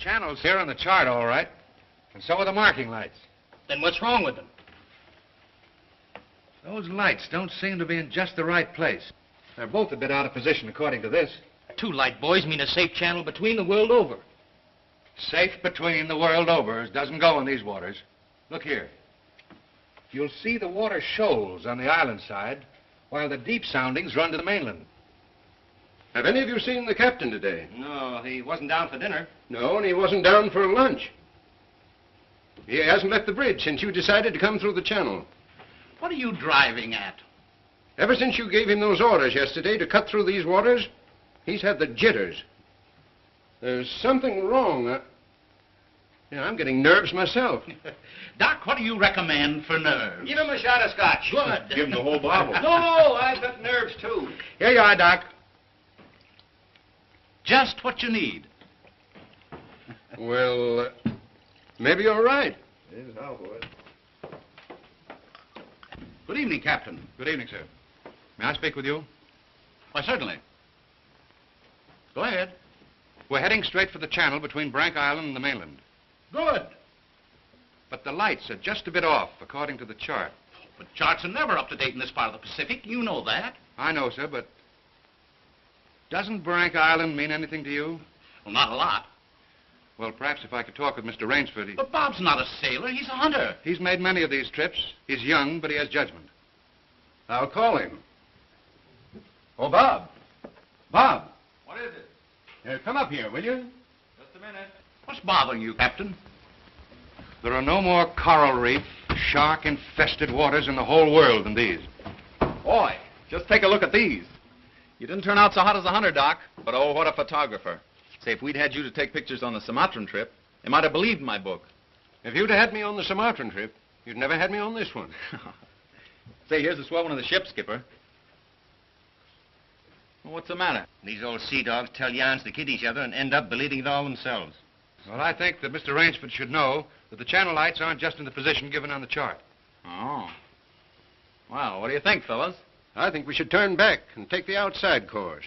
channel's here on the chart, all right. And so are the marking lights. Then what's wrong with them? Those lights don't seem to be in just the right place. They're both a bit out of position, according to this. 2 light buoys mean a safe channel between the world over. Safe between the world over doesn't go in these waters. Look here. You'll see the water shoals on the island side, while the deep soundings run to the mainland. Have any of you seen the captain today? No, he wasn't down for dinner. No, and he wasn't down for lunch. He hasn't left the bridge since you decided to come through the channel. What are you driving at? Ever since you gave him those orders yesterday to cut through these waters, he's had the jitters. There's something wrong. I'm getting nerves myself. Doc, what do you recommend for nerves? Give him a shot of scotch. Good. Give him the whole bottle. No, I've got nerves, too. Here you are, Doc. Just what you need. Well, maybe you're right. Here's how, boys. Good evening, Captain. Good evening, sir. May I speak with you? Why, certainly. Go ahead. We're heading straight for the channel between Brank Island and the mainland. Good. But the lights are just a bit off, according to the chart. But charts are never up to date in this part of the Pacific. You know that. I know, sir, but doesn't Brank Island mean anything to you? Well, not a lot. Well, perhaps if I could talk with Mr. Rainsford. But Bob's not a sailor. He's a hunter. He's made many of these trips. He's young, but he has judgment. I'll call him. Oh, Bob. Bob. What is it? Come up here, will you? Just a minute. What's bothering you, Captain? There are no more coral reef, shark-infested waters in the whole world than these. Boy, just take a look at these. You didn't turn out so hot as a hunter, Doc, but oh, what a photographer. Say, if we'd had you to take pictures on the Sumatran trip, they might have believed my book. If you'd had me on the Sumatran trip, you'd never had me on this one. Say, here's the swell one of the ship, Skipper. Well, what's the matter? These old sea dogs tell yarns to kid each other and end up believing it all themselves. Well, I think that Mr. Rainsford should know that the channel lights aren't just in the position given on the chart. Oh. Well, what do you think, fellas? I think we should turn back and take the outside course.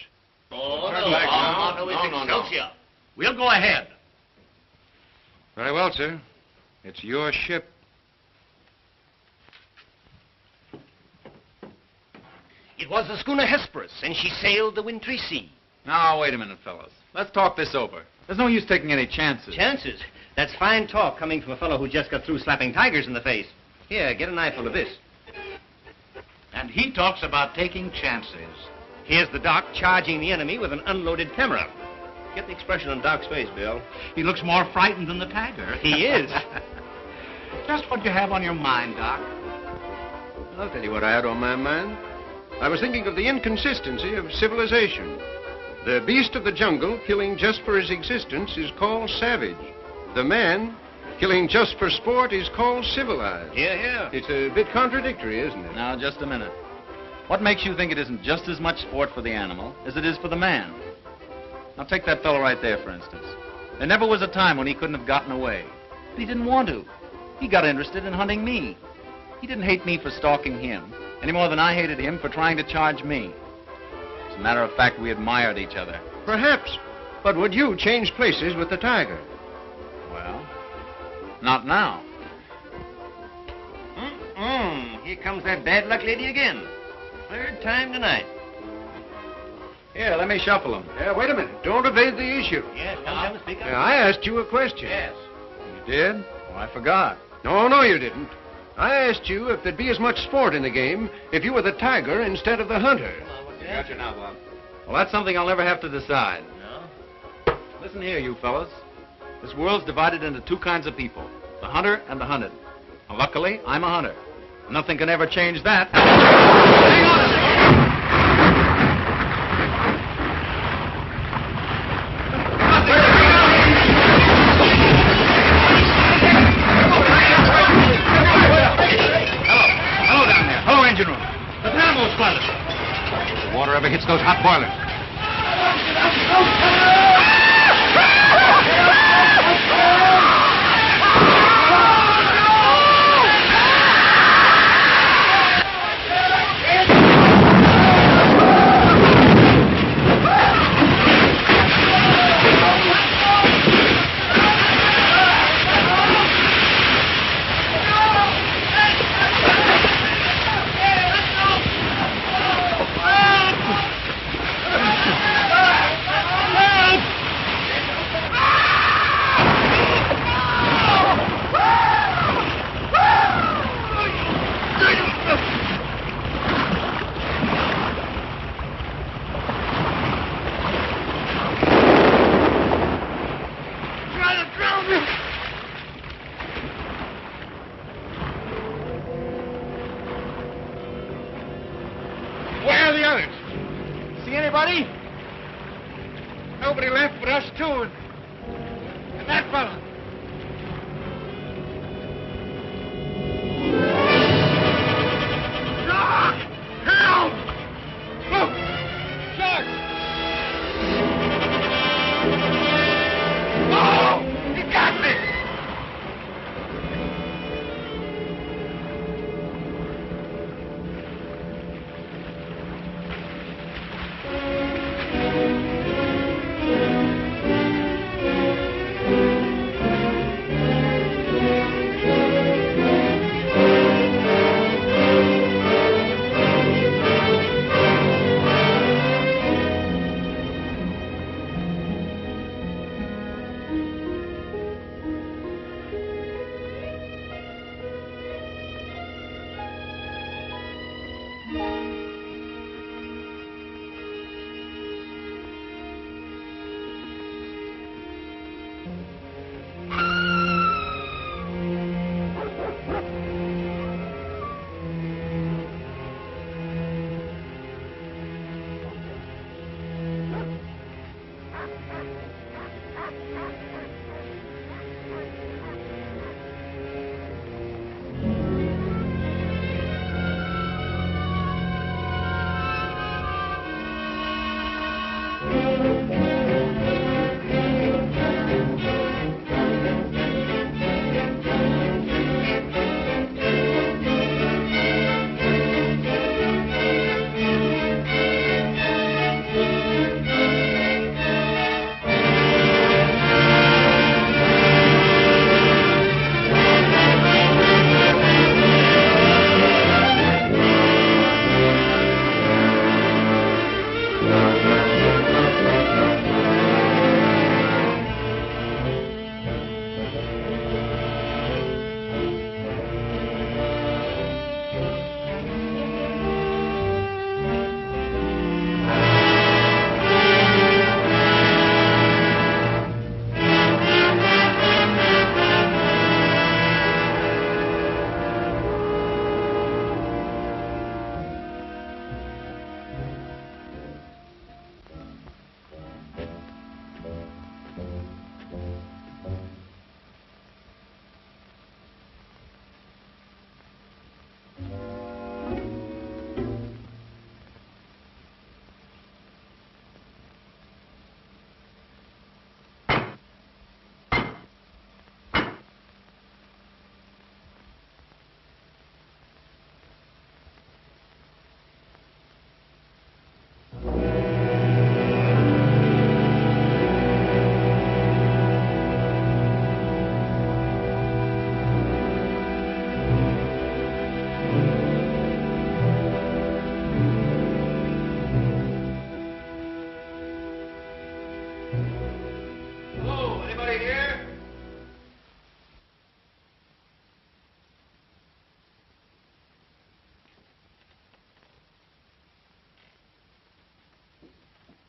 Oh, Turn back now. No. We'll go ahead. Very well, sir. It's your ship. It was the schooner Hesperus, and she sailed the wintry sea. Now, wait a minute, fellas. Let's talk this over. There's no use taking any chances. Chances? That's fine talk coming from a fellow who just got through slapping tigers in the face. Here, get an eyeful of this. And he talks about taking chances. Here's the Doc charging the enemy with an unloaded camera. Get the expression on Doc's face, Bill. He looks more frightened than the tiger. He is. Just what you have on your mind, Doc. I'll tell you what I had on my mind. I was thinking of the inconsistency of civilization. The beast of the jungle, killing just for his existence, is called savage. The man, killing just for sport, is called civilized. Yeah. It's a bit contradictory, isn't it? Now, just a minute. What makes you think it isn't just as much sport for the animal as it is for the man? Now, take that fellow right there, for instance. There never was a time when he couldn't have gotten away. But he didn't want to. He got interested in hunting me. He didn't hate me for stalking him, any more than I hated him for trying to charge me. As a matter of fact, we admired each other. Perhaps. But would you change places with the tiger? Well, not now. Here comes that bad luck lady again. Third time tonight. Here, let me shuffle him. Wait a minute. Don't evade the issue. Yes, come, speak up. I asked you a question. Yes. You did? Oh, I forgot. No, you didn't. I asked you if there'd be as much sport in the game if you were the tiger instead of the hunter. Got you now, Bob. Well, that's something I'll never have to decide. No? Listen here, you fellas. This world's divided into 2 kinds of people, the hunter and the hunted. Now, luckily, I'm a hunter. Nothing can ever change that. Hang on a second! Hello down there. Hello, engine room. The dynamo squadron. If the water ever hits those hot boilers. Nobody? Nobody left but us two and that fellow. Shark! Help! Look! Shark! Oh! He got me!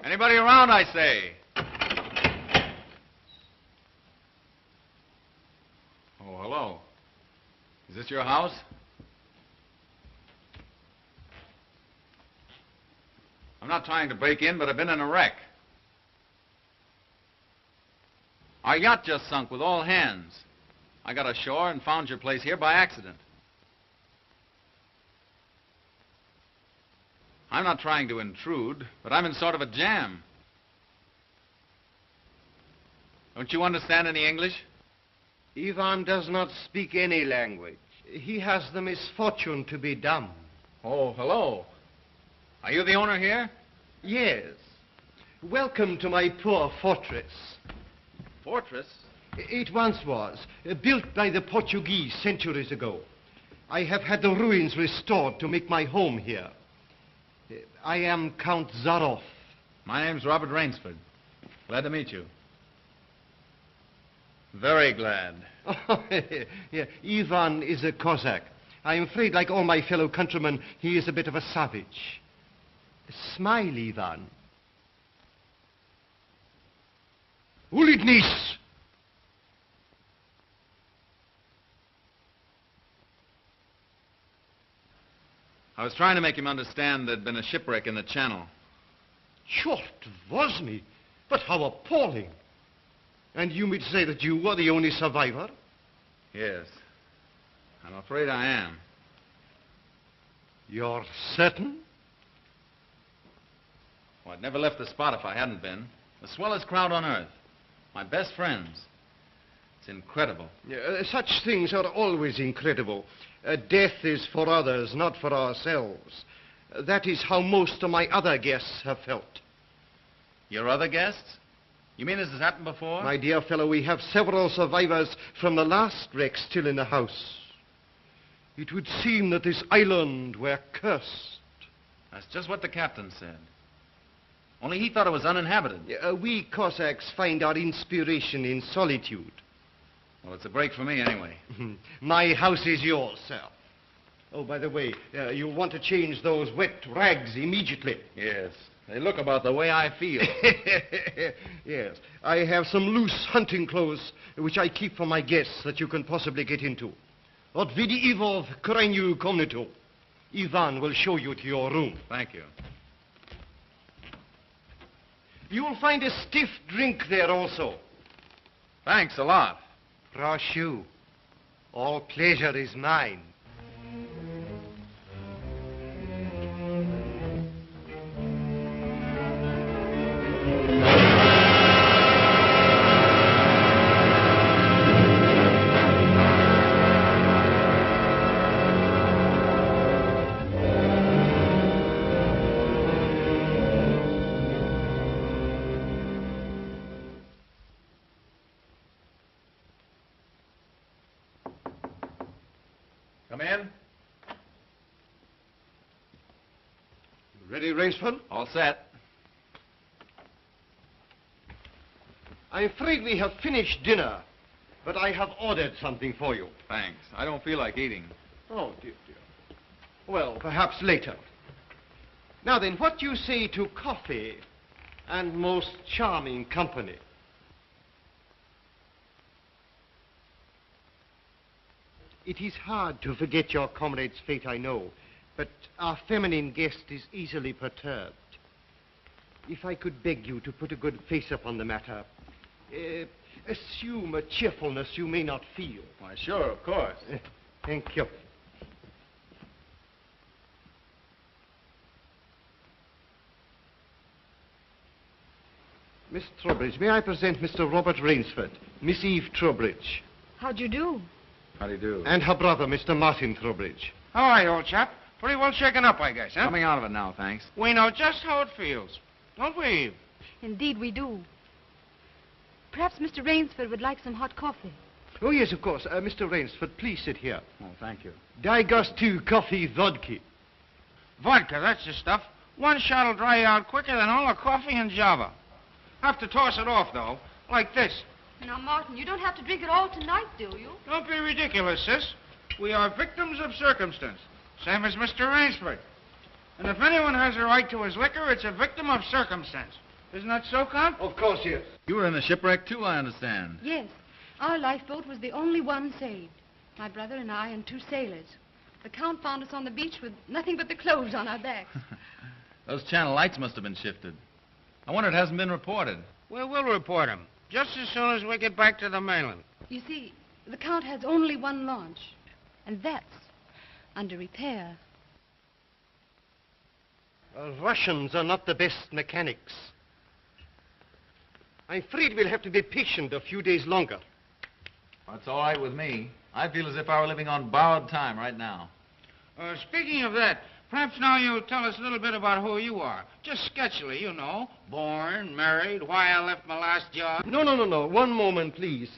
Anybody around, I say? Oh, hello. Is this your house? I'm not trying to break in, but I've been in a wreck. Our yacht just sunk with all hands. I got ashore and found your place here by accident. I'm not trying to intrude, but I'm in sort of a jam. Don't you understand any English? Ivan does not speak any language. He has the misfortune to be dumb. Oh, hello. Are you the owner here? Yes. Welcome to my poor fortress. Fortress? It once was, built by the Portuguese centuries ago. I have had the ruins restored to make my home here. I am Count Zaroff. My name's Robert Rainsford. Glad to meet you. Very glad. Yeah, Ivan is a Cossack. I'm afraid, like all my fellow countrymen, he is a bit of a savage. Smile, Ivan. Ulitnis! I was trying to make him understand there'd been a shipwreck in the channel. Sure, it was me. But how appalling. And you mean to say that you were the only survivor? Yes. I'm afraid I am. You're certain? Well, I'd never left the spot if I hadn't been. The swellest crowd on Earth. My best friends. It's incredible. Such things are always incredible. Death is for others, not for ourselves. That is how most of my other guests have felt. Your other guests? You mean this has happened before? My dear fellow, we have several survivors from the last wreck still in the house. It would seem that this island were cursed. That's just what the captain said. Only he thought it was uninhabited. We Cossacks find our inspiration in solitude. Well, it's a break for me anyway. My house is yours, sir. Oh, by the way, you'll want to change those wet rags immediately. Yes. They look about the way I feel. Yes. I have some loose hunting clothes which I keep for my guests that you can possibly get into. Od vidi Ivov kreniu komnatu. Ivan will show you to your room. Thank you. You'll find a stiff drink there also. Thanks a lot. Proszę. All pleasure is mine. Come in. Ready, Rainsford? All set. I'm afraid we have finished dinner, but I have ordered something for you. Thanks. I don't feel like eating. Oh, dear, dear. Well, perhaps later. Now then, what do you say to coffee and most charming company? It is hard to forget your comrade's fate, I know, but our feminine guest is easily perturbed. If I could beg you to put a good face upon the matter, assume a cheerfulness you may not feel. Why, sure, of course. Thank you. Miss Trowbridge, may I present Mr. Robert Rainsford, Miss Eve Trowbridge, How'd you do? How do you do? and her brother, Mr. Martin Trowbridge. How are you, old chap? Pretty well shaken up, I guess, huh? Coming out of it now, thanks. We know just how it feels. Don't we, Eve? Indeed, we do. Perhaps Mr. Rainsford would like some hot coffee. Oh, yes, of course. Mr. Rainsford, please sit here. Oh, thank you. Daj gostu coffee vodka. Vodka, that's the stuff. One shot'll dry you out quicker than all the coffee in Java. Have to toss it off, though, like this. Now, Martin, you don't have to drink it all tonight, do you? Don't be ridiculous, sis. We are victims of circumstance, same as Mr. Rainsford. And if anyone has a right to his liquor, it's a victim of circumstance. Isn't that so, Count? Of course, yes. You were in the shipwreck, too, I understand. Yes. Our lifeboat was the only one saved. My brother and I and two sailors. The Count found us on the beach with nothing but the clothes on our backs. Those channel lights must have been shifted. I wonder it hasn't been reported. Well, we'll report him, just as soon as we get back to the mainland. You see, the Count has only one launch, and that's under repair. Russians are not the best mechanics. I'm afraid we'll have to be patient a few days longer. That's all right with me. I feel as if I were living on borrowed time right now. Speaking of that, perhaps now you'll tell us a little bit about who you are. Just sketchily, you know. Born, married, why I left my last job. No. One moment, please.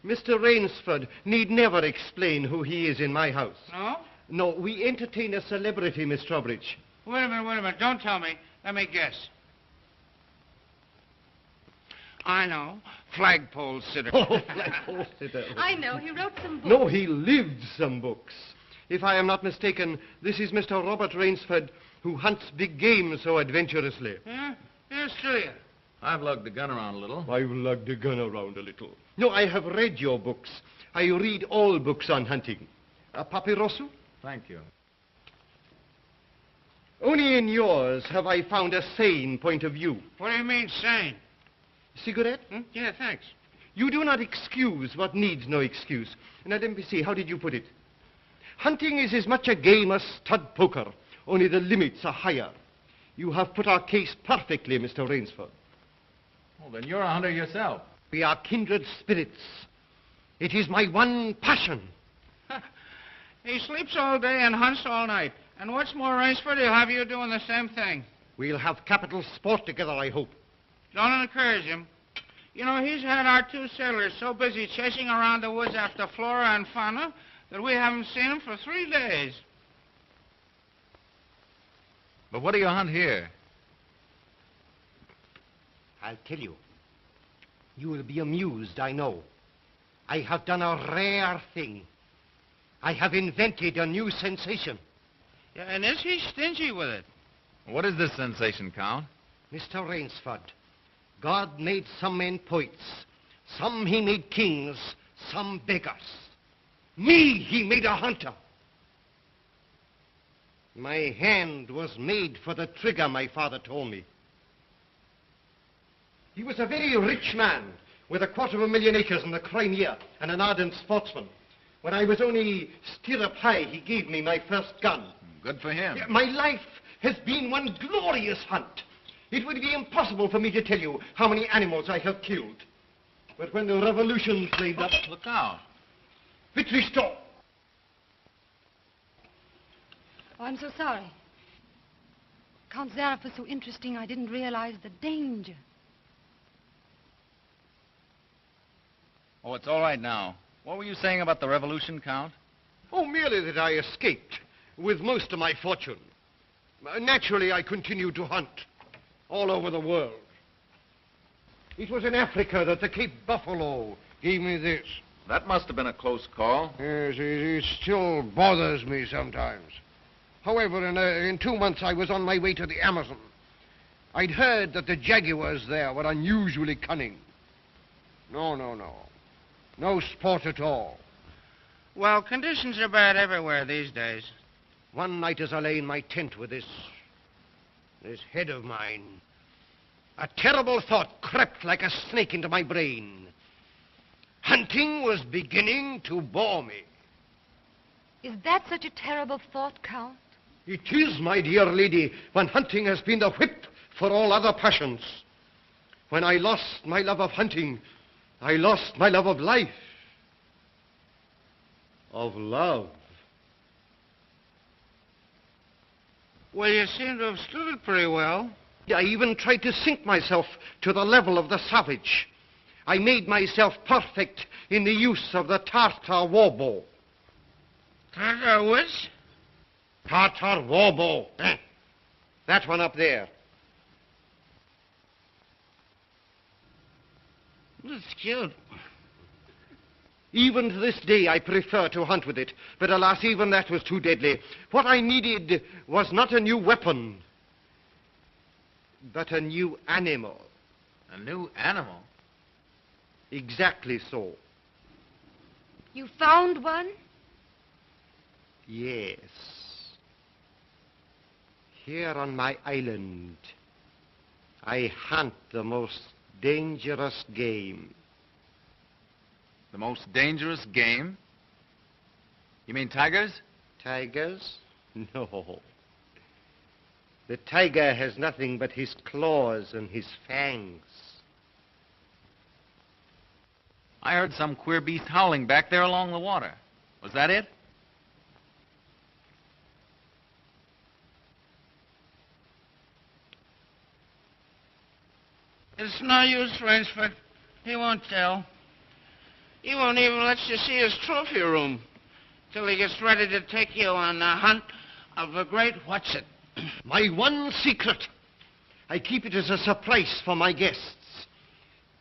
Mr. Rainsford need never explain who he is in my house. No? No, we entertain a celebrity, Miss Trowbridge. Wait a minute. Don't tell me. Let me guess. I know. Flagpole sitter. Oh, flagpole sitter. I know. He wrote some books. No, he lived some books. If I am not mistaken, this is Mr. Robert Rainsford, who hunts big game so adventurously. Yeah? Here's to you. I've lugged the gun around a little. I've lugged the gun around a little. No, I have read your books. I read all books on hunting. Papirosu? Thank you. Only in yours have I found a sane point of view. What do you mean, sane? Cigarette? Yeah, thanks. You do not excuse what needs no excuse. Now, let me see, how did you put it? Hunting is as much a game as stud poker, only the limits are higher. You have put our case perfectly, Mr. Rainsford. Well, then you're a hunter yourself. We are kindred spirits. It is my one passion. He sleeps all day and hunts all night. And what's more, Rainsford, he'll have you doing the same thing. We'll have capital sport together, I hope. Don't encourage him. You know, he's had our 2 sailors so busy chasing around the woods after flora and fauna that we haven't seen him for 3 days. But what do you hunt here? I'll tell you. You will be amused, I know. I have done a rare thing. I have invented a new sensation. Yeah, and is he stingy with it? What is this sensation, Count? Mr. Rainsford, God made some men poets. Some he made kings, some beggars. Me he made a hunter. My hand was made for the trigger, my father told me. He was a very rich man with 250,000 acres in the Crimea and an ardent sportsman. When I was only stirrup high, he gave me my first gun. Good for him. My life has been one glorious hunt. It would be impossible for me to tell you how many animals I have killed. But when the revolution flamed up... Look out. Victory stop! Oh, I'm so sorry. Count Zaroff was so interesting, I didn't realize the danger. Oh, it's all right now. What were you saying about the revolution, Count? Oh, merely that I escaped with most of my fortune. Naturally, I continued to hunt all over the world. It was in Africa that the Cape Buffalo gave me this. That must have been a close call. Yes, it still bothers me sometimes. However, in 2 months, I was on my way to the Amazon. I'd heard that the jaguars there were unusually cunning. No. No sport at all. Well, conditions are bad everywhere these days. One night as I lay in my tent with this head of mine, a terrible thought crept like a snake into my brain. Hunting was beginning to bore me. Is that such a terrible thought, Count? It is, my dear lady, when hunting has been the whip for all other passions. When I lost my love of hunting, I lost my love of life. Of love. Well, you seem to have stood it pretty well. I even tried to sink myself to the level of the savage. I made myself perfect in the use of the Tartar war bow. Tartar which? Tartar war bow. That one up there. That's cute. Even to this day, I prefer to hunt with it. But alas, even that was too deadly. What I needed was not a new weapon, but a new animal. A new animal? Exactly so. You found one? Yes. Here on my island, I hunt the most dangerous game. The most dangerous game? You mean tigers? Tigers? No. The tiger has nothing but his claws and his fangs. I heard some queer beast howling back there along the water. Was that it? It's no use, Rainsford. He won't tell. He won't even let you see his trophy room till he gets ready to take you on the hunt of the great what's-it. My one secret. I keep it as a surprise for my guests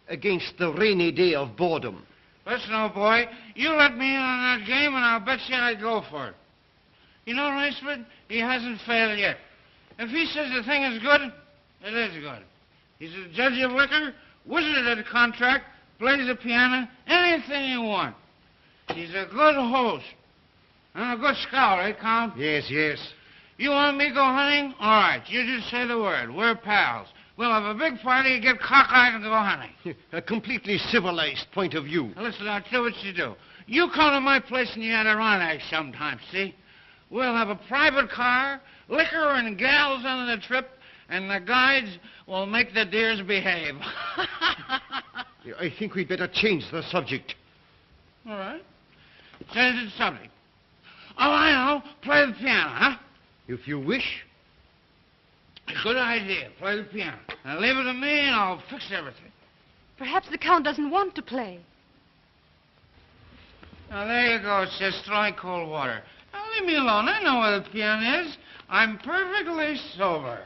against the rainy day of boredom. Listen, old boy, you let me in on that game and I'll bet you I'd go for it. You know, Rainsford, he hasn't failed yet. If he says the thing is good, it is good. He's a judge of liquor, wizard at a contract, plays the piano, anything you want. He's a good host. And a good scholar, eh, Count? Yes. You want me to go hunting? All right, you just say the word. We're pals. We'll have a big party, get cockeyed, and go hunting. A completely civilized point of view. Now, listen, I'll tell you what you do. You come to my place in the Adirondack sometime, see? We'll have a private car, liquor and gals on the trip, and the guides will make the deers behave. I think we'd better change the subject. All right. Change the subject. Oh, I know. Play the piano, huh? If you wish. Good idea. Play the piano. Now leave it to me, and I'll fix everything. Perhaps the Count doesn't want to play. Now, there you go. It's just throwing cold water. Now, leave me alone. I know where the piano is. I'm perfectly sober.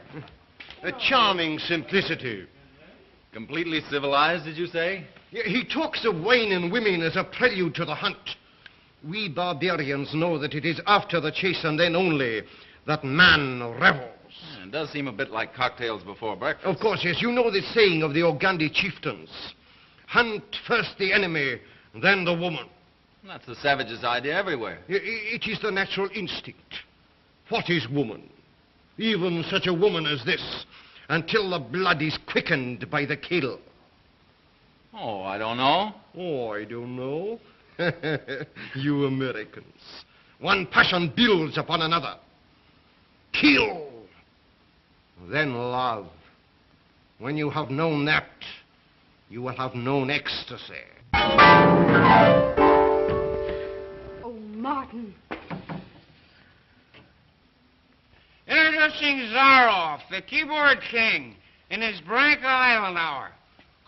A charming simplicity. Completely civilized, did you say? He talks of wine and women as a prelude to the hunt. We barbarians know that it is after the chase and then only that man revels. It does seem a bit like cocktails before breakfast. Of course, yes. You know the saying of the Ogandi chieftains. Hunt first the enemy, then the woman. That's the savage's idea everywhere. It is the natural instinct. What is woman? Even such a woman as this, until the blood is quickened by the kill. Oh, I don't know. Oh, I don't know. You Americans. One passion builds upon another. Kill. Then love. When you have known that, you will have known ecstasy. Oh, Martin. Introducing Zaroff, the keyboard king, in his Branca Island hour.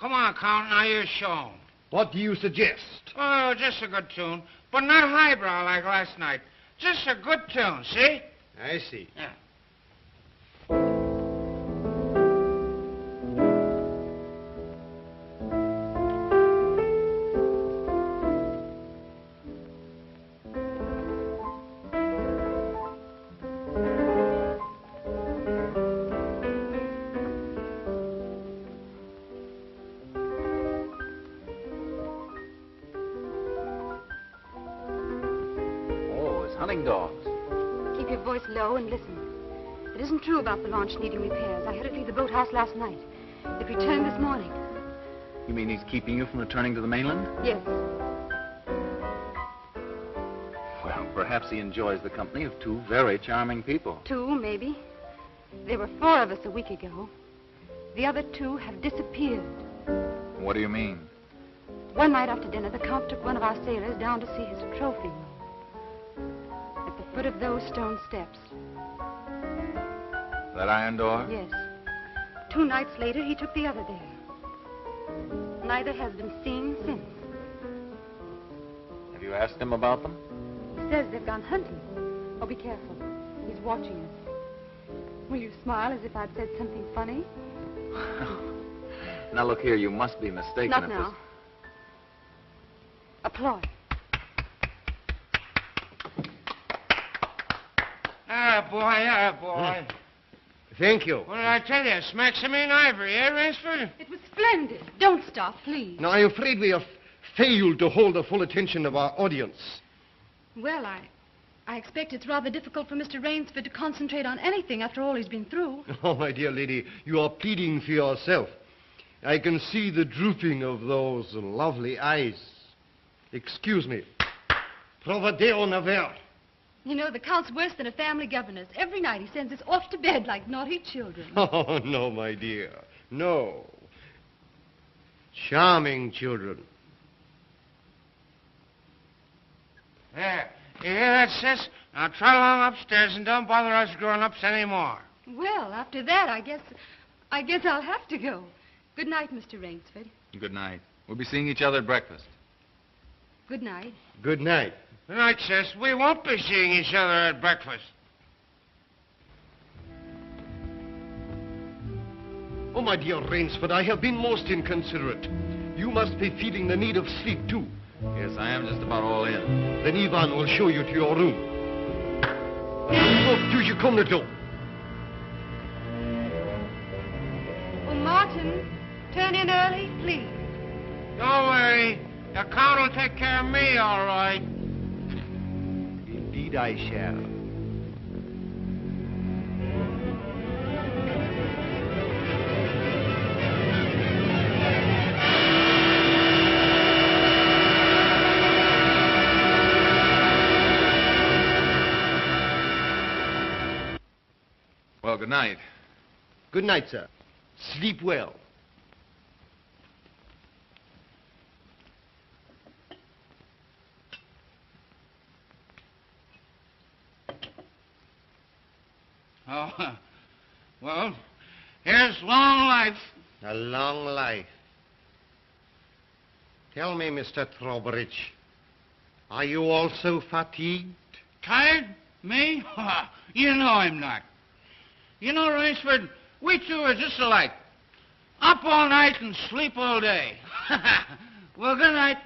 Come on, Count, now you're shown. What do you suggest? Oh, just a good tune, but not highbrow like last night. Just a good tune, see? I see. Yeah. Hunting dogs. Keep your voice low and listen. It isn't true about the launch needing repairs. I heard it leave the boathouse last night. It returned this morning. You mean he's keeping you from returning to the mainland? Yes. Well, perhaps he enjoys the company of two very charming people. Two, maybe. There were 4 of us a week ago. The other 2 have disappeared. What do you mean? One night after dinner, the Count took one of our sailors down to see his trophy room. At the foot of those stone steps. That iron door? Yes. 2 nights later, he took the other there. Neither has been seen since. Have you asked him about them? He says they've gone hunting. Oh, be careful. He's watching us. Will you smile as if I'd said something funny? Now, look here, you must be mistaken. Not if now. this- Applaud. Boy. Thank you. What did I tell you? It's Maximine Ivory, eh, Rainsford? It was splendid. Don't stop, please. Now, I'm afraid we have failed to hold the full attention of our audience. Well, I expect it's rather difficult for Mr. Rainsford to concentrate on anything after all he's been through. Oh, my dear lady, you are pleading for yourself. I can see the drooping of those lovely eyes. Excuse me. Provadeo naver. You know, the Count's worse than a family governess. Every night he sends us off to bed like naughty children. Oh, no, my dear. No. Charming children. There. You hear that, sis? Now trot along upstairs and don't bother us grown-ups anymore. Well, after that, I guess I'll have to go. Good night, Mr. Rainsford. Good night. We'll be seeing each other at breakfast. Good night. Good night. Good night, sis. We won't be seeing each other at breakfast. Oh, my dear Rainsford, I have been most inconsiderate. You must be feeling the need of sleep, too. Yes, I am just about all in. Then Ivan will show you to your room. Oh, do you come to door? Oh, Martin, turn in early, please. Don't worry. The Count will take care of me, all right. Indeed I shall. well, good night. Good night, sir. Sleep well. Oh, well, here's long life. A long life. Tell me, Mr. Trowbridge, are you also fatigued? Tired? Me? You know I'm not. You know, Rainsford, we two are just alike. Up all night and sleep all day. Well, good night.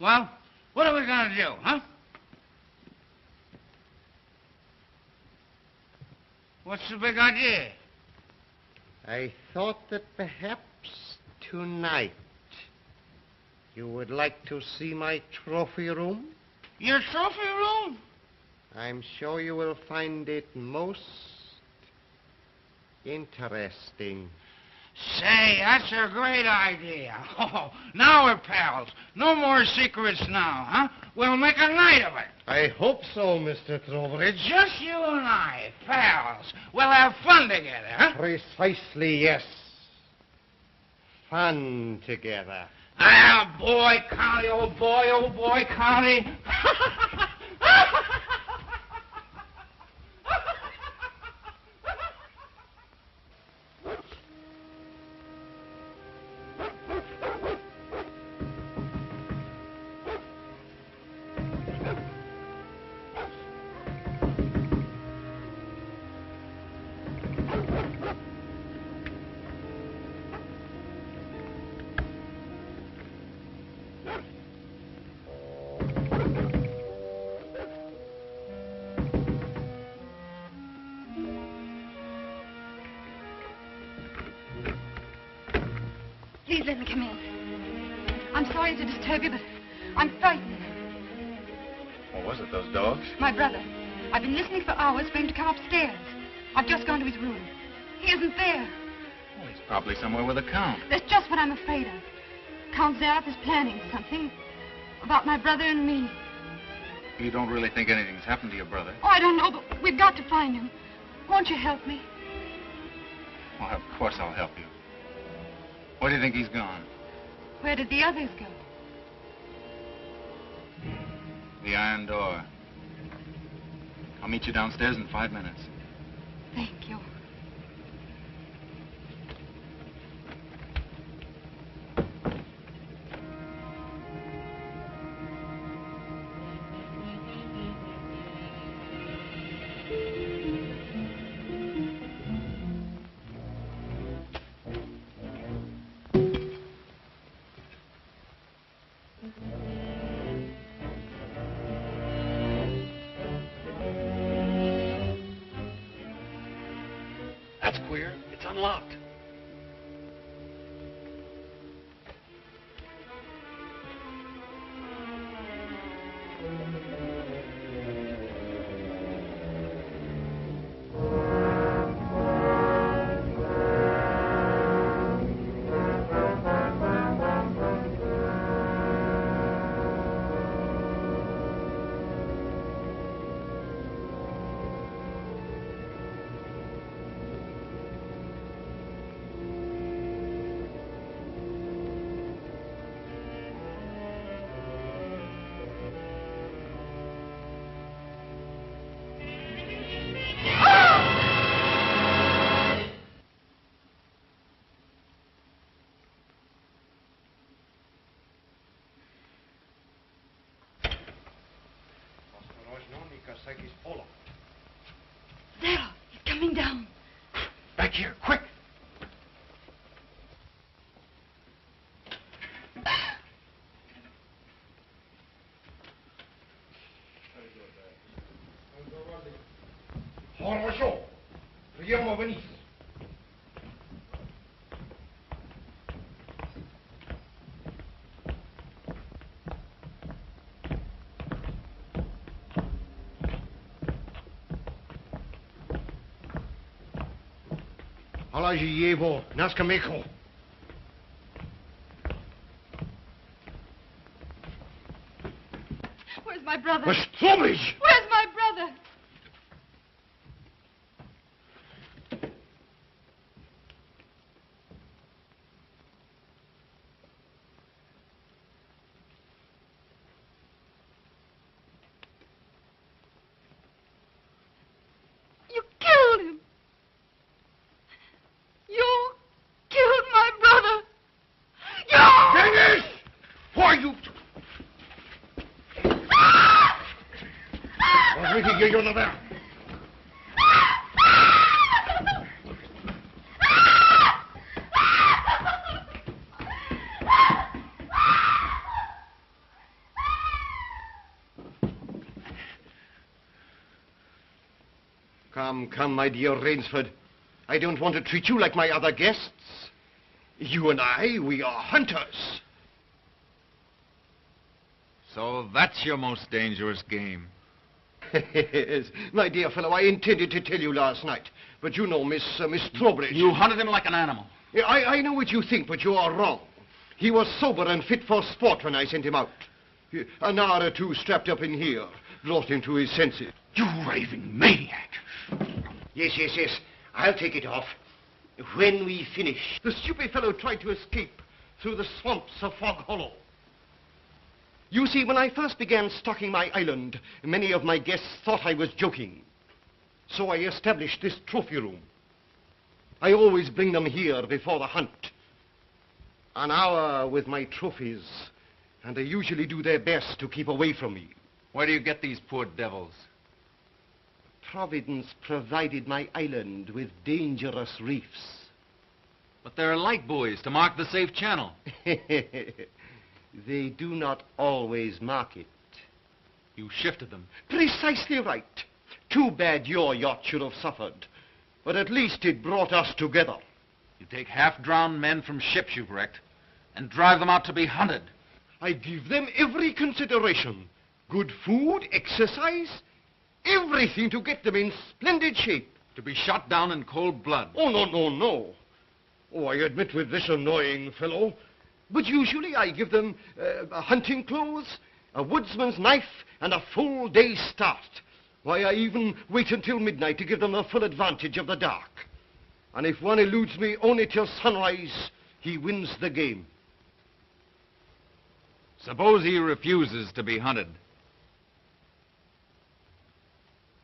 Well, what are we going to do, huh? What's the big idea? I thought that perhaps tonight you would like to see my trophy room. Your trophy room? I'm sure you will find it most interesting. Say, that's a great idea. Oh, now we're pals. No more secrets now, huh? We'll make a night of it. I hope so, Mr. Trowbridge. Just you and I, pals. We'll have fun together, huh? Precisely, yes. Fun together. Ah, boy, Connie, oh boy, Connie. Please let me come in. I'm sorry to disturb you, but I'm frightened. What was it, those dogs? My brother. I've been listening for hours for him to come upstairs. I've just gone to his room. He isn't there. Well, he's probably somewhere with the Count. That's just what I'm afraid of. Count Zaroff is planning something about my brother and me. You don't really think anything's happened to your brother? Oh, I don't know, but we've got to find him. Won't you help me? Well, of course I'll help you. Where do you think he's gone? Where did the others go? The iron door. I'll meet you downstairs in 5 minutes. Thank you. That's queer. It's unlocked. Zaroff, he's coming down. Back here, quick. Хорошо. Прямо вниз. Положи его на скамейку. Where's my brother? Trowbridge! Where's my brother? Ricky, you're not there. Come, my dear Rainsford. I don't want to treat you like my other guests. You and I, we are hunters. So that's your most dangerous game. Yes, my dear fellow, I intended to tell you last night. But you know, Miss Trowbridge... You hunted him like an animal. Yeah, I know what you think, but you are wrong. He was sober and fit for sport when I sent him out. An hour or two strapped up in here brought him to his senses. You raving maniac. Yes. I'll take it off. When we finish. The stupid fellow tried to escape through the swamps of Fog Hollow. You see, when I first began stocking my island, many of my guests thought I was joking. So I established this trophy room. I always bring them here before the hunt. An hour with my trophies, and they usually do their best to keep away from me. Where do you get these poor devils? Providence provided my island with dangerous reefs. But there are light buoys to mark the safe channel. They do not always mark it. You shifted them. Precisely right. Too bad your yacht should have suffered. But at least it brought us together. You take half-drowned men from ships you've wrecked and drive them out to be hunted. I give them every consideration. Good food, exercise, everything to get them in splendid shape. To be shot down in cold blood. Oh, no. Oh, I admit with this annoying fellow. But usually I give them hunting clothes, a woodsman's knife, and a full day's start. Why, I even wait until midnight to give them the full advantage of the dark. And if one eludes me only till sunrise, he wins the game. Suppose he refuses to be hunted.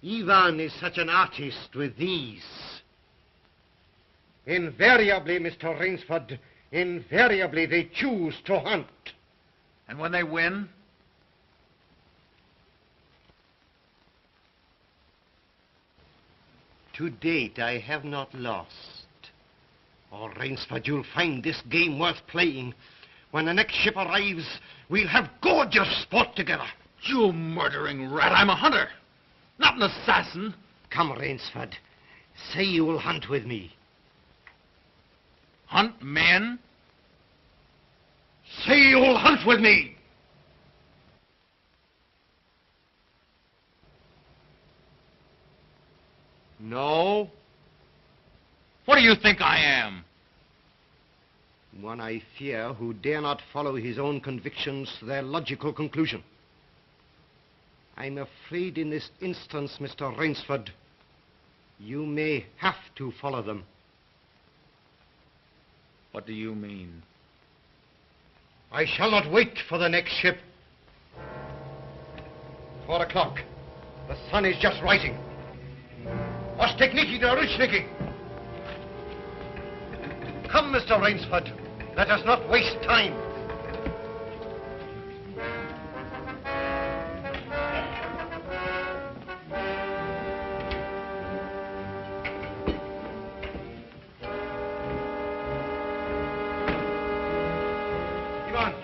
Ivan is such an artist with these. Invariably, Mr. Rainsford, invariably they choose to hunt. And when they win? To date, I have not lost. Oh, Rainsford, you'll find this game worth playing. When the next ship arrives, we'll have gorgeous sport together. You murdering rat, I'm a hunter, not an assassin. Come, Rainsford. Say you will hunt with me. Hunt men? Say you'll hunt with me! No? What do you think I am? One, I fear, who dare not follow his own convictions to their logical conclusion. I'm afraid in this instance, Mr. Rainsford, you may have to follow them. What do you mean? I shall not wait for the next ship. 4 o'clock. The sun is just rising. Ostekniki to Rushniki. Come, Mr. Rainsford. Let us not waste time. Ivan.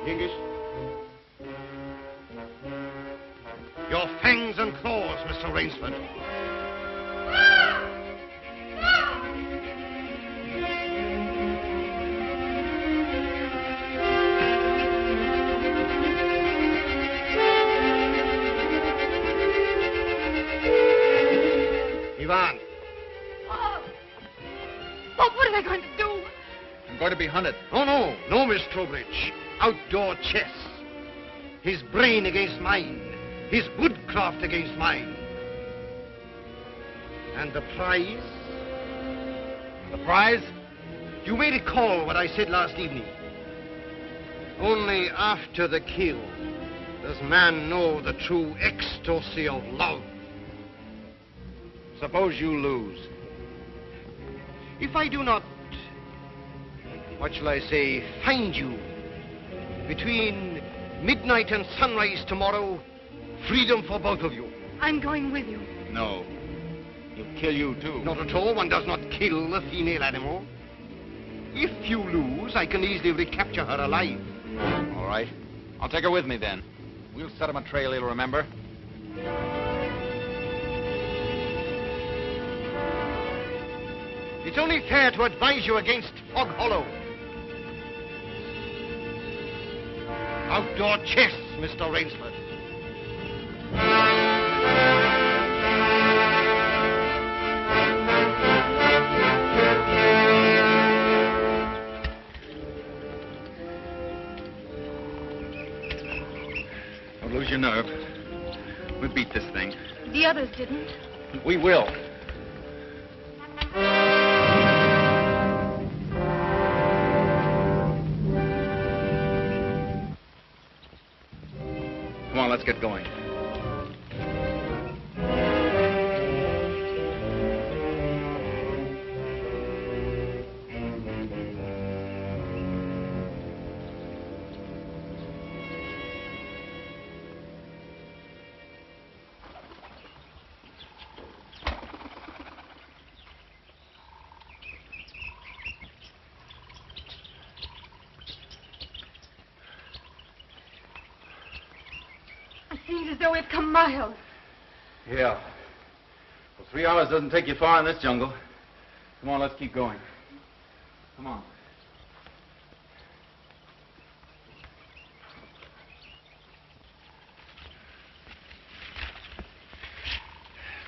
Yengiz. Your fangs and claws, Mr. Rainsford. Ivan. Oh. Bob, what are they going to do? I'm going to be hunted. Oh, no, Miss Trowbridge. Outdoor chess. His brain against mine. His woodcraft against mine. And the prize? The prize? You may recall what I said last evening. Only after the kill does man know the true ecstasy of love. Suppose you lose. If I do not, what shall I say, find you between Midnight and sunrise tomorrow, freedom for both of you. I'm going with you. No. He'll kill you, too. Not at all. One does not kill a female animal. If you lose, I can easily recapture her alive. All right. I'll take her with me, then. We'll set him a trail he'll remember. It's only fair to advise you against Fog Hollow. Outdoor chess, Mr. Rainsford. Don't lose your nerve. We beat this thing. The others didn't. We will. Come on, let's get going. Seems as though we've come miles. Yeah. Well, 3 hours doesn't take you far in this jungle. Come on, let's keep going. Come on.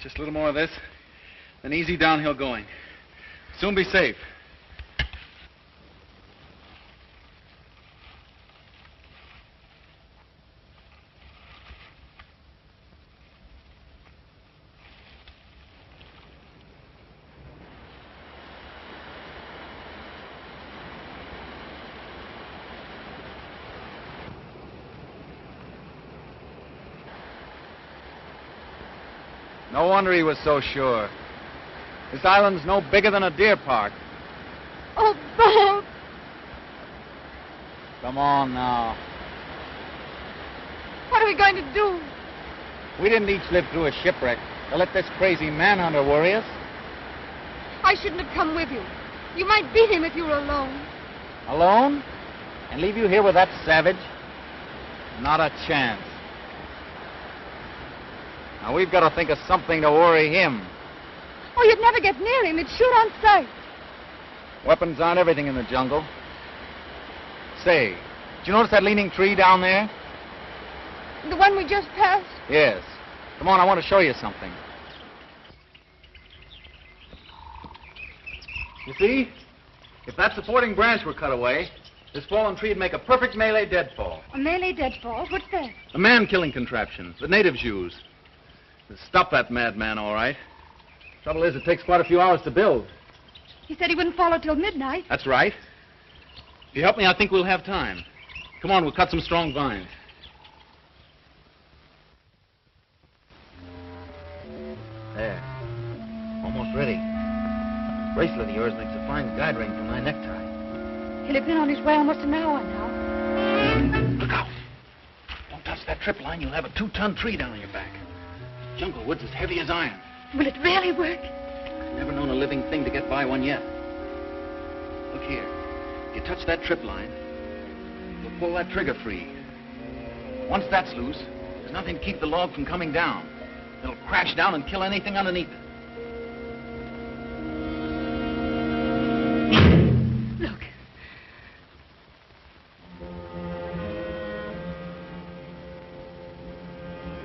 Just a little more of this, then easy downhill going. Soon be safe. No wonder he was so sure. This island's no bigger than a deer park. Oh, Bob! Come on now. What are we going to do? We didn't each live through a shipwreck to let this crazy manhunter worry us. I shouldn't have come with you. You might beat him if you were alone. Alone? And leave you here with that savage? Not a chance. Now, we've got to think of something to worry him. Oh, you'd never get near him. He'd shoot on sight. Weapons aren't everything in the jungle. Say, did you notice that leaning tree down there? The one we just passed? Yes. Come on, I want to show you something. You see? If that supporting branch were cut away, this fallen tree would make a perfect melee deadfall. A melee deadfall? What's that? A man-killing contraption the natives use. Stop that madman, all right. Trouble is, it takes quite a few hours to build. He said he wouldn't follow till midnight. That's right. If you help me, I think we'll have time. Come on, we'll cut some strong vines. There. Almost ready. Bracelet of yours makes a fine guide ring for my necktie. He'll have been on his way almost an hour now. Look out. Don't touch that trip line. You'll have a 2-ton tree down on your back. Jungle wood's as heavy as iron. Will it really work? Never known a living thing to get by one yet. Look here. If you touch that trip line, you'll pull that trigger free. Once that's loose, there's nothing to keep the log from coming down. It'll crash down and kill anything underneath it. Look.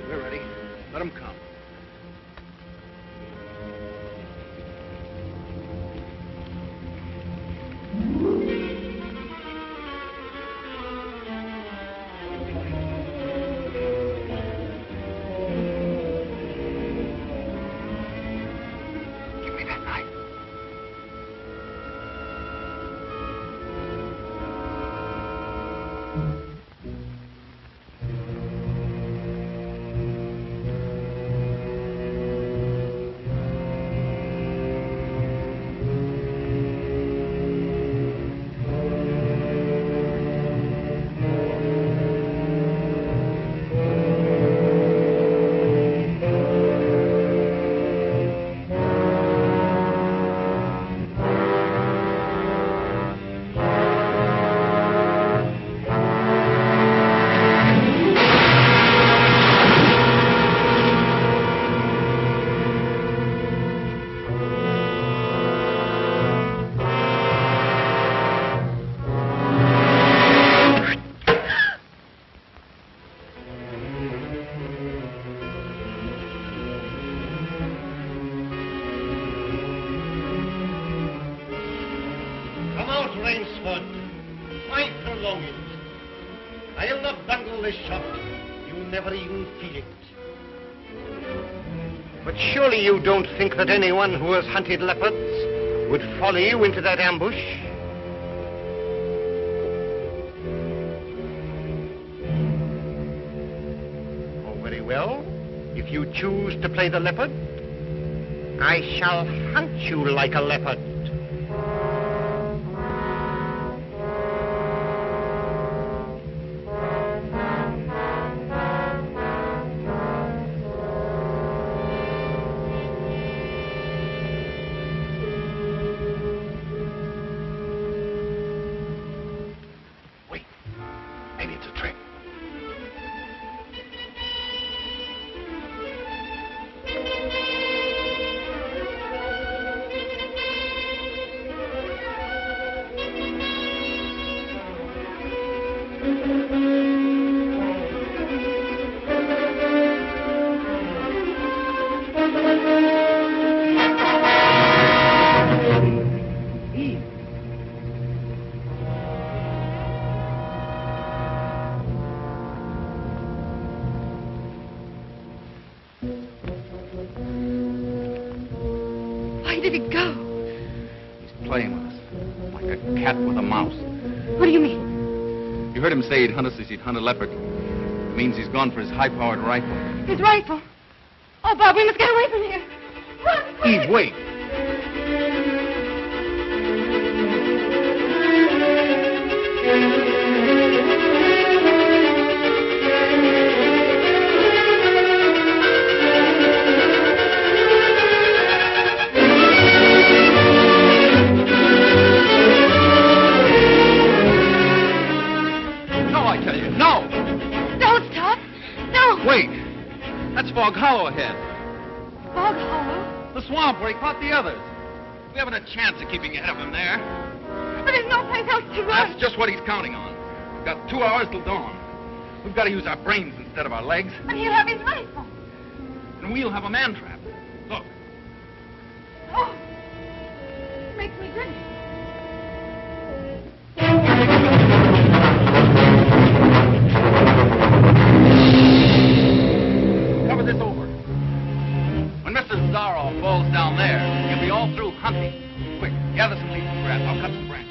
We're ready. Let them come. Give me that knife. shot, you never even feel it. But surely you don't think that anyone who has hunted leopards would follow you into that ambush? Oh, very well. If you choose to play the leopard, I shall hunt you like a leopard. Where did he go? He's playing with us, like a cat with a mouse. What do you mean? You heard him say he'd hunt us as he'd hunt a leopard. It means he's gone for his high-powered rifle. His rifle? Oh, Bob, we must get away from here. Run, quick! Eve, wait. Fog Hollow ahead. Fog Hollow? The swamp where he caught the others. We haven't a chance of keeping ahead of him there. But there's no place else to run. That's just what he's counting on. We've got 2 hours till dawn. We've got to use our brains instead of our legs. But he'll have his rifle. And we'll have a man trap. Look. Oh, makes me grin. Cover this over. When Mr. Zaroff falls down there, he'll be all through hunting. Quick, gather some leaves and grass. I'll cut some branches.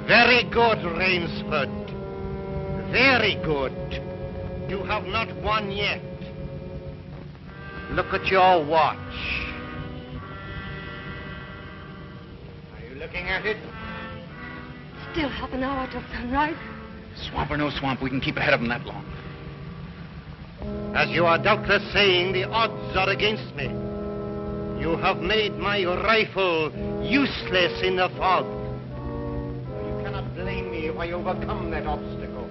Very good, Rainsford. Very good. You have not won yet. Look at your watch. Are you looking at it? Still half an hour till sunrise. Swamp or no swamp, we can keep ahead of them that long. As you are doubtless saying, the odds are against me. You have made my rifle useless in the fog. if I overcome that obstacle.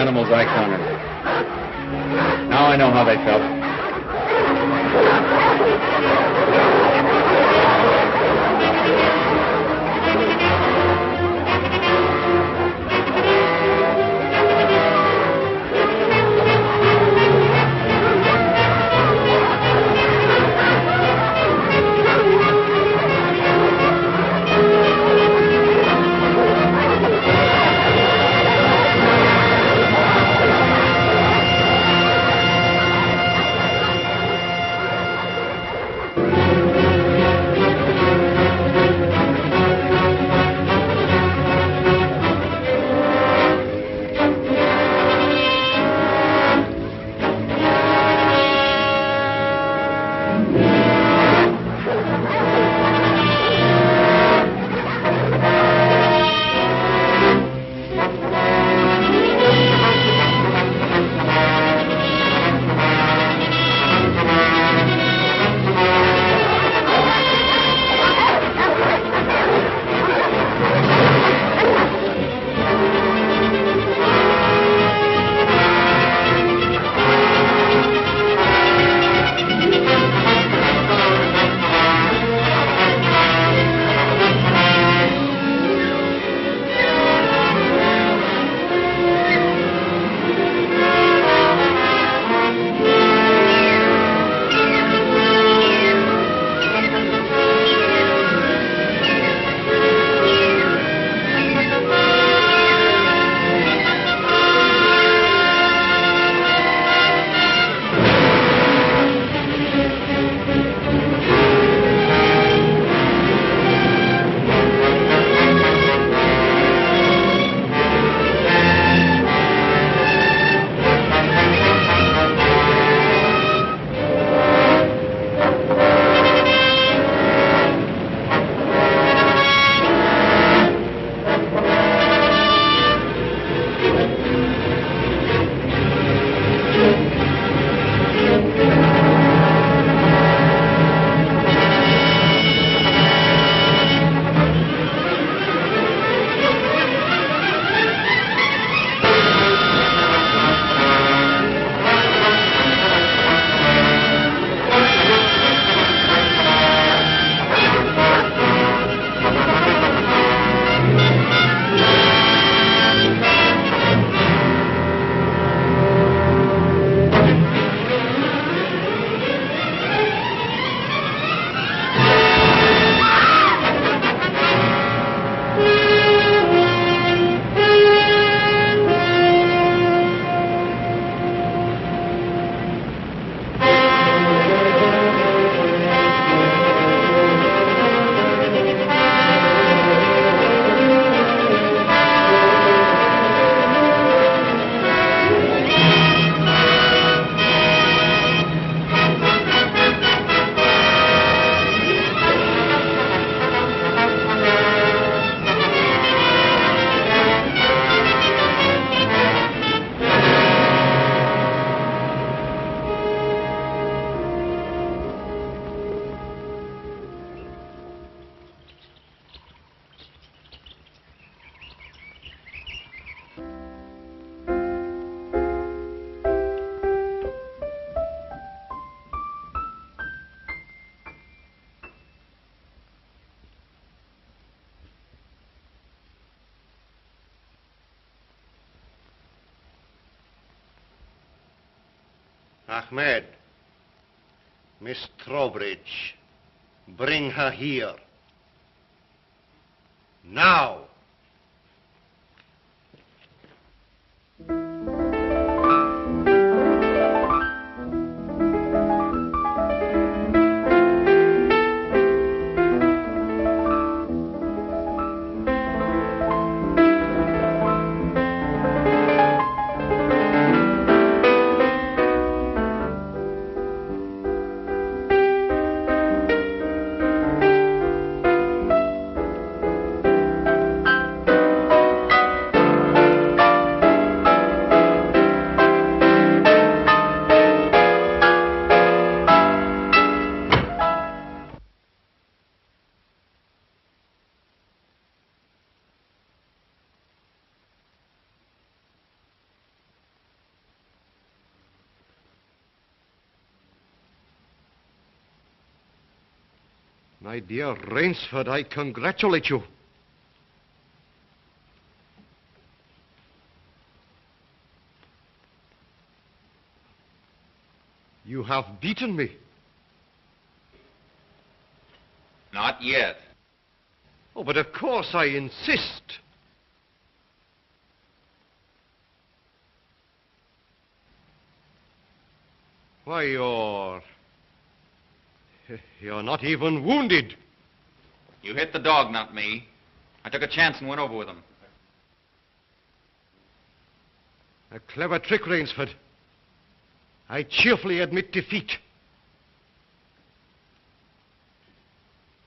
animals I counted. Now I know how they felt. Ahmed, Miss Trowbridge, bring her here. Now. My dear Rainsford, I congratulate you. You have beaten me. Not yet. Oh, but of course I insist. Why, you're not even wounded. You hit the dog, not me. I took a chance and went over with him. A clever trick, Rainsford. I cheerfully admit defeat.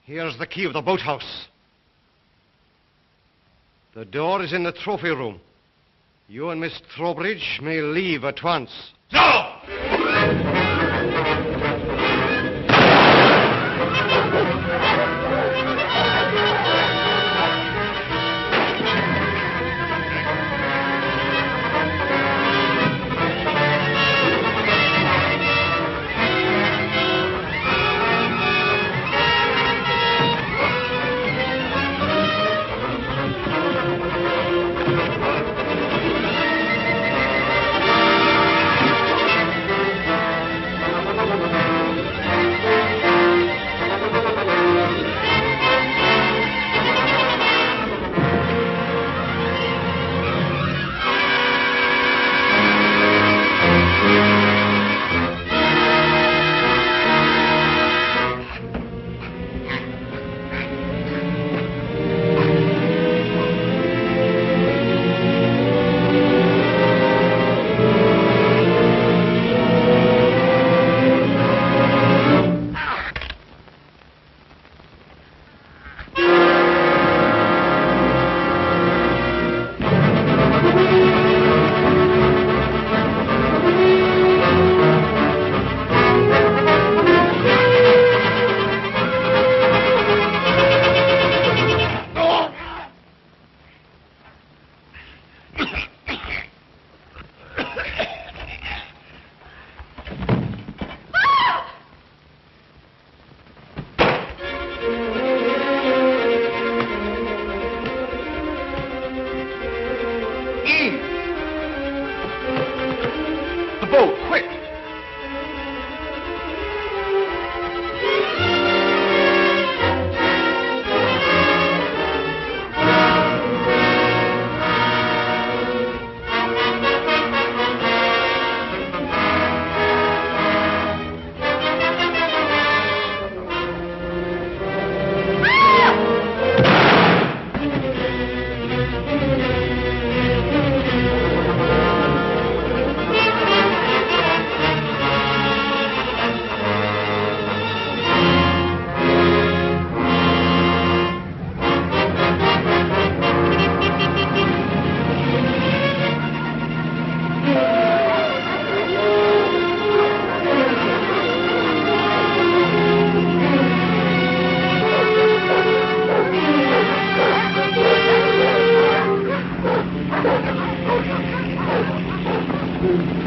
Here's the key of the boathouse. The door is in the trophy room. You and Miss Trowbridge may leave at once. No!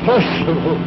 Impossible.